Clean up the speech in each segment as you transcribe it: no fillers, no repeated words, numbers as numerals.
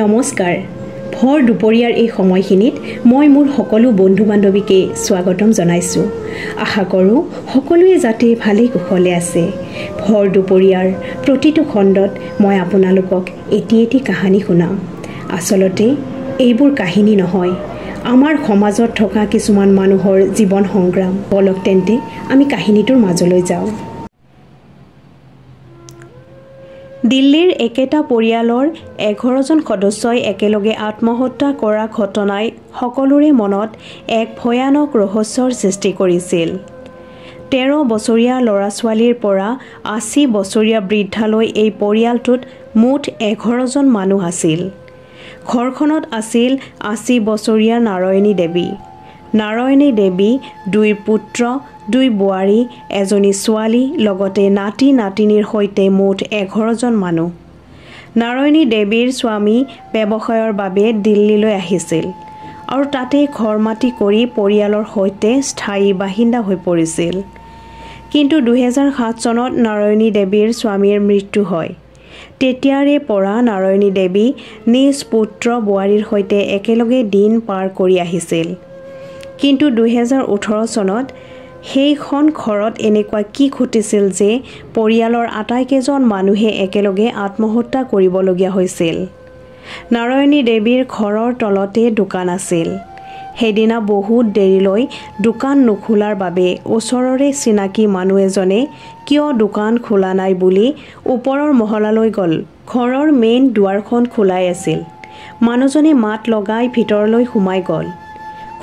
নমস্কাৰ ভৰ দুপৰীয়াৰ এই সময়খিনিত মই মোৰ সকলো বন্ধু বান্ধৱীকে স্বাগতম জনাইছো আশা কৰো সকলোৱে যাতে ভালে কুশলে আছে ভৰ দুপৰীয়াৰ প্ৰতিটো খণ্ডত মই আপোনালোকক এটি কাহিনী শুনাম আসলতে এইবোৰ কাহিনী নহয় আমাৰ সমাজত থকা কিছুমান মানুহৰ জীৱন সংগ্ৰাম বলক তেন্তে আমি কাহিনীটোৰ মাজলৈ যাওঁ দিল্লীৰ একেটা পৰিয়ালৰ 11জন সদস্যই একেলগে আত্মহত্যা কৰা ঘটনাই সকলোৰে মনত এক ভয়ানক ৰহস্যৰ সৃষ্টি কৰিছিল 13 বছৰীয়া ল'ৰা-ছোৱালীৰ পৰা 80 বছৰীয়া বৃদ্ধালৈ এই পৰিয়ালটোত মুঠ 11জন মানুহ আছিল ঘৰখনত আছিল 80 বছৰীয়া নাৰায়ণী দেৱী দুই পুত্ৰ দুই বোৱাৰী এজনী ছোৱালী লগতে নাতি নাতিনীৰ সৈতে মুঠ 11জন মানুহ নাৰায়ণী দেৱীৰ স্বামী ব্যৱসায়ৰ বাবে দিল্লীলৈ আহিছিল আৰু তাতে ঘৰ মাটি কৰি পৰিয়ালৰ সৈতে স্থায়ী বাসিন্দা হৈ পৰিছিল কিন্তু 2007 চনত নাৰায়ণী দেৱীৰ স্বামীৰ মৃত্যু হয় তেতিয়াৰে পৰা নাৰায়ণী দেৱী নিজ পুত্ৰ বোৱাৰীৰ সৈতে একেলগে দিন পাৰ কৰি আহিছিল কিন্তু 2018 চনত সেইখন ঘৰত এনেকুৱা কি ঘটিছিল যে পৰিয়ালৰ আটাইকেইজন মানুহে একেলগে আত্মহত্যা কৰিবলগীয়া হৈছিল নাৰায়ণী দেৱীৰ ঘৰৰ তলতে দোকান আছিল সেইদিনা বহুত দেৰিলৈ দোকান নুখোলাৰ বাবে ওচৰৰে চিনাকি মানুহ এজনে কিয় দোকান খোলা নাই বুলি ওপৰৰ মহলালৈ গ'ল ঘৰৰ মেইন দুৱাৰখন খোলাই আছিল মানুহজনে মাত লগাই ভিতৰলৈ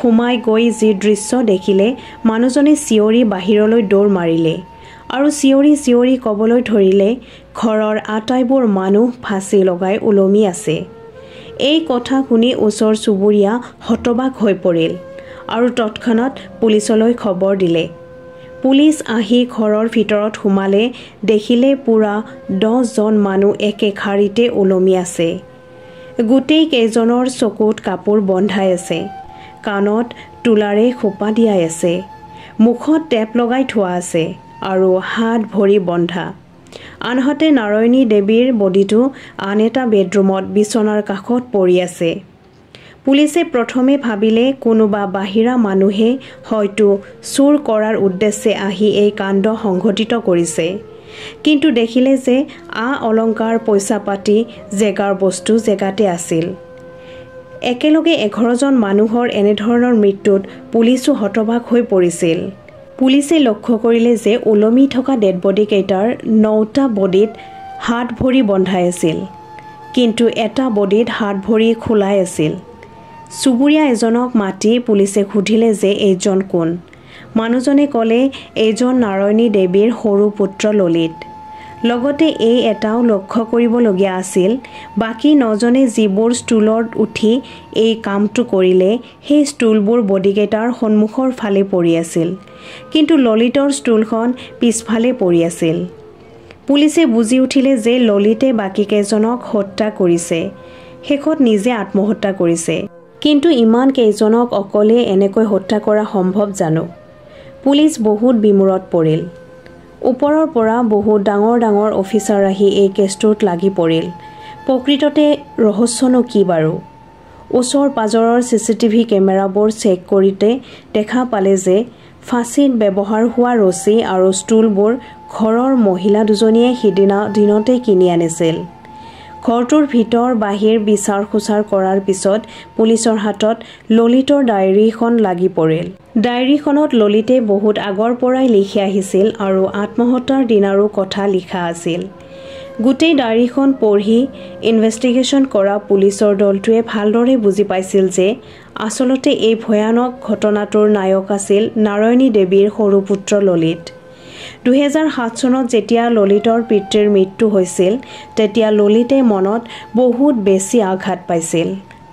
সোমাই গৈ যি দৃশ্য দেখিলে মানুহজনে চিঞৰি বাহিৰলৈ দৌৰ মাৰিলে আৰু চিঞৰি ক'বলৈ ধৰিলে ঘৰৰ আটাইবোৰ মানুহ ফাঁচি লগাই ওলমি আছে এই কথা শুনি ওচৰ চুবুৰীয়া হতবাক হৈ পৰিল আৰু তৎক্ষণাত পুলিচলৈ খবৰ দিলে পুলিচ আহি ঘৰৰ ভিতৰত সোমালে দেখিলে পুৰা 10 জন মানুহ একে শাৰীতে ওলমি আছে গোটেই কেইজনৰ চকুত কাপোৰ বন্ধাই আছে কাণত তুলাৰে খোপা দিয়াই আছে মুখত টেপ লগাই থোৱা আছে আৰু হাত ভৰি বন্ধা আনহাতে নাৰায়ণী দেৱীৰ বডিটো আন এটা বেডৰুমত বিছনাৰ কাষত পৰি আছে পুলিচে প্ৰথমে ভাবিলে কোনোবা বাহিৰা মানুহে হয়তো চুৰ কৰাৰ উদ্দেশ্যে আহি এই কাণ্ড সংঘটিত কৰিছে কিন্তু দেখিলে যে অলংকাৰ পইচা পাতি জেগাৰ বস্তু জেগাতে আছিল একেলগে 11জন মানুহৰ এনেধৰণৰ মৃত্যুত পুলিচো হতবাক হৈ পৰিছিল পুলিচে লক্ষ্য কৰিলে যে ওলমি থকা ডেড বডি কেইটাৰ 9টা বডিত হাত ভৰি বন্ধাই আছিল কিন্তু এটা বডিত হাত ভৰি খোলাই আছিল চুবুৰীয়া এজনক মাতি পুলিচে সুধিলে যে এইজন কোন মানুহজনে ক'লে এইজন নাৰায়ণী দেৱীৰ সৰু পুত্ৰ ললিত লগতে এই এটাও লক্ষ্য কৰিবলগীয়া আছিল বাকি 9জনে যিবোৰ ষ্টুলত উঠি এই কামটো কৰিলে সেই ষ্টুলবোৰ বডিকেটাৰ সন্মুখৰ ফালে পৰি আছিল কিন্তু ললিতৰ ষ্টুলখন পিছফালে পৰি আছিল পুলিচে বুজি উঠিলে যে ললিতে বাকি কেইজনক হত্যা কৰিছে শেষত নিজে আত্মহত্যা কৰিছে কিন্তু ইমান কেইজনক অকলে এনেকৈ হত্যা কৰা সম্ভৱ জানো পুলিচ বহুত বিমূৰত পৰিল ওপৰৰ পৰা বহুত ডাঙৰ অফিচাৰ আহি এই কেছটোত লাগি পৰিল প্ৰকৃততে ৰহস্যনো কি বাৰু ওচৰ পাজৰৰ চিচিটিভি কেমেৰাবোৰ চেক কৰিতে দেখা পালে যে ফাঁচীত ব্যৱহাৰ হোৱা ৰছী আৰু ষ্টুলবোৰ ঘৰৰ মহিলা দুজনীয়ে সিদিনা দিনতে কিনি আনিছিল ঘৰটোৰ ভিতৰ বাহিৰ বিচাৰ খুচাৰ কৰাৰ পিছত পুলিচৰ হাতত ললিতৰ ডায়েৰীখন লাগি পৰিল ডায়েৰীখনত ললিতে বহুত আগৰ পৰাই লিখি আহিছিল আৰু আত্মহত্যাৰ দিনাৰো কথা লিখা আছিল গোটেই ডায়েৰীখন পঢ়ি ইনভেষ্টিগেশ্যন কৰা পুলিচৰ দলটোৱে ভালদৰে বুজি পাইছিল যে আচলতে এই ভয়ানক ঘটনাটোৰ নায়ক আছিল নাৰায়ণী দেৱীৰ সৰু পুত্ৰ ললিত 2007 চনত যেতিয়া ললিতৰ পিতৃৰ মৃত্যু হৈছিল তেতিয়া ললিতে মনত বহুত বেছি আঘাত পাইছিল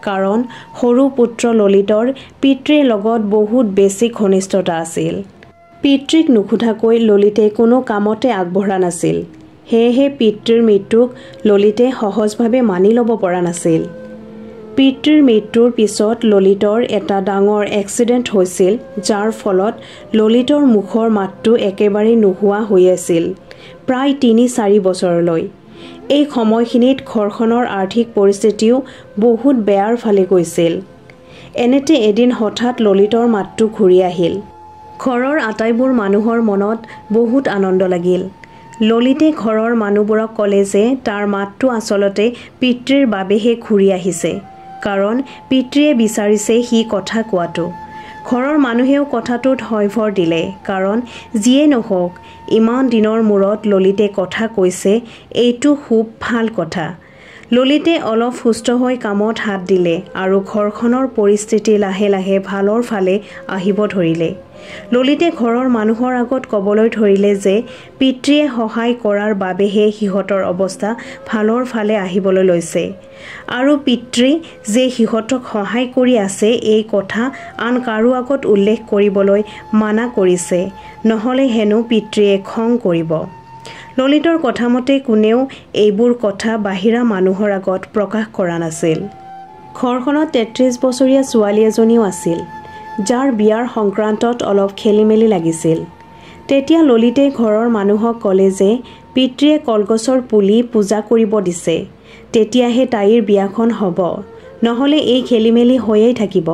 কাৰণ সৰু পুত্ৰ ললিতৰ পিতৃৰ লগত বহুত বেছি ঘনিষ্ঠতা আছিল পিতৃক নুখুধাকৈ ললিতে কোনো কামতে আগবঢ়া নাছিল সেয়েহে পিতৃৰ মৃত্যুক ললিতে সহজভাৱে মানি ল'ব পৰা নাছিল পিতৃৰ মৃত্যুৰ পিছত ললিতৰ এটা ডাঙৰ এক্সিডেণ্ট হৈছিল যাৰ ফলত ললিতৰ মুখৰ মাতটো একেবাৰে নোহোৱা হৈ আছিল প্ৰায় 3-4 বছৰলৈ এই সময়খিনিত ঘৰখনৰ আৰ্থিক পৰিস্থিতিও বহুত বেয়াৰ ফালে গৈছিল। এনেতে এদিন হঠাৎ ললিতৰ মাতটো ঘূৰি আহিল। ঘৰৰ আটাইবোৰ মানুহৰ মনত বহুত আনন্দ লাগিল। ললিতে ঘৰৰ মানুহবোৰক ক'লে যে তাৰ মাতটো আচলতে পিতৃৰ বাবেহে ঘূৰি আহিছে, কাৰণ পিতৃয়ে বিচাৰিছে সি কথা কোৱাটো। ঘৰৰ মানুহেও কথাটোত হয়ভৰ দিলে, কাৰণ যিয়ে নহওক ইমান দিনৰ মূৰত ললিতে কথা কৈছে, এইটো খুব ভাল কথা। ললিতে অলপ সুস্থ হৈ কামত হাত দিলে আৰু ঘৰখনৰ পৰিস্থিতি লাহে লাহে ভালৰ ফালে আহিব ধৰিলে। ললিতে ঘৰৰ মানুহৰ আগত ক'বলৈ ধৰিলে যে পিতৃয়ে সহায় কৰাৰ বাবেহে সিহঁতৰ অৱস্থা ভালৰ ফালে আহিবলৈ লৈছে, আৰু পিতৃ যে সিহঁতক সহায় কৰি আছে এই কথা আন কাৰো আগত উল্লেখ কৰিবলৈ মানা কৰিছে, নহ'লে হেনো পিতৃয়ে খং কৰিব। ললিতৰ কথামতে কোনেও এইবোৰ কথা বাহিৰা মানুহৰ আগত প্ৰকাশ কৰা নাছিল। ঘৰখনত ৩৩ বছৰীয়া ছোৱালী এজনীও আছিল, যাৰ বিয়াৰ সংক্ৰান্তত অলপ খেলিমেলি লাগিছিল। তেতিয়া ললিতে ঘৰৰ মানুহক ক'লে যে পিতৃয়ে কলগছৰ পুলি পূজা কৰিব দিছে, তেতিয়াহে তাইৰ বিয়াখন হ'ব, নহ'লে এই খেলিমেলি হৈয়ে থাকিব।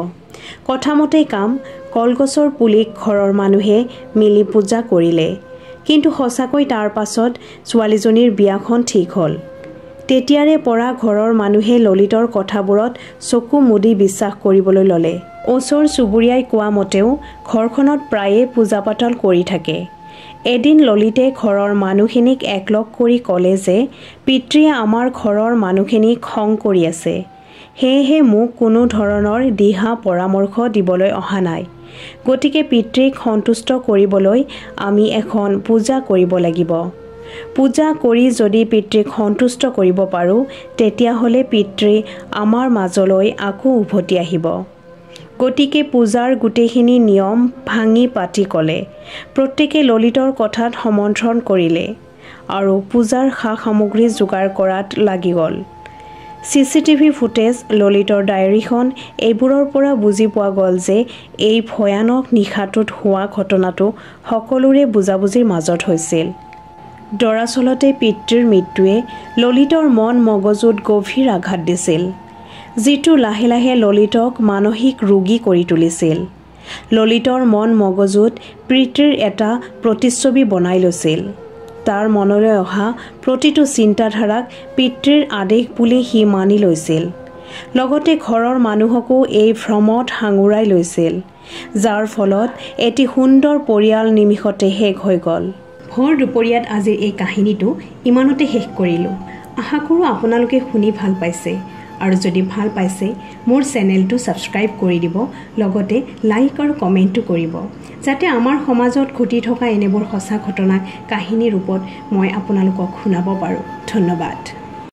কথামতেই কাম, কলগছৰ পুলিক ঘৰৰ মানুহে মিলি পূজা কৰিলে। কিন্তু সঁচাকৈ তাৰ পাছত ছোৱালীজনীৰ বিয়াখন ঠিক হ'ল। তেতিয়াৰে পৰা ঘৰৰ মানুহে ললিতৰ কথাবোৰত চকু মুদি বিশ্বাস কৰিবলৈ ল'লে। ওচৰ চুবুৰীয়াই কোৱা মতেও ঘৰখনত প্ৰায়ে পূজা পাতল কৰি থাকে। এদিন ললিতে ঘৰৰ মানুহখিনিক একলগ কৰি ক'লে যে পিতৃয়ে আমাৰ ঘৰৰ মানুহখিনিক খং কৰি আছে, সেয়েহে মোক কোনো ধৰণৰ দিহা পৰামৰ্শ দিবলৈ অহা নাই। গতিকে পিতৃক সন্তুষ্ট কৰিবলৈ আমি এখন পূজা কৰিব লাগিব। পূজা কৰি যদি পিতৃক সন্তুষ্ট কৰিব পাৰোঁ, তেতিয়াহ'লে পিতৃ আমাৰ মাজলৈ আকৌ উভতি আহিব। গতিকে পূজাৰ গোটেইখিনি নিয়ম ভাঙি পাতি ক'লে। প্ৰত্যেকে ললিতৰ কথাত সমৰ্থন কৰিলে আৰু পূজাৰ সা সামগ্ৰী যোগাৰ কৰাত লাগি গ'ল। CCTV ফুটেজ, ললিতৰ ডায়েৰীখন, এইবোৰৰ পৰা বুজি পোৱা গ'ল যে এই ভয়ানক নিশাটোত হোৱা ঘটনাটো সকলোৰে বুজাবুজিৰ মাজত হৈছিল। দৰাচলতে পিতৃৰ মৃত্যুৱে ললিতৰ মন মগজুত গভীৰ আঘাত দিছিল, যিটো লাহে লাহে ললিতক মানসিক ৰোগী কৰি তুলিছিল। ললিতৰ মন মগজুত পিতৃৰ এটা প্ৰতিচ্ছবি বনাই লৈছিল। তাৰ মনলৈ অহা প্ৰতিটো চিন্তাধাৰাক পিতৃৰ আদেশ বুলি সি মানি লৈছিল। লগতে ঘৰৰ মানুহকো এই ভ্ৰমত সাঙুৰাই লৈছিল, যাৰ ফলত এটি সুন্দৰ পৰিয়াল নিমিষতে শেষ হৈ গ'ল। ভৰ দুপৰীয়াত আজিৰ এই কাহিনীটো ইমানতে শেষ কৰিলোঁ। আশা কৰোঁ আপোনালোকে শুনি ভাল পাইছে, আৰু যদি ভাল পাইছে মোৰ চেনেলটো ছাবস্ক্ৰাইব কৰি দিব, লগতে লাইক আৰু কমেণ্টো কৰিব, যাতে আমাৰ সমাজত ঘটি থকা এনেবোৰ সঁচা ঘটনাক কাহিনী ৰূপত মই আপোনালোকক শুনাব পাৰোঁ। ধন্যবাদ।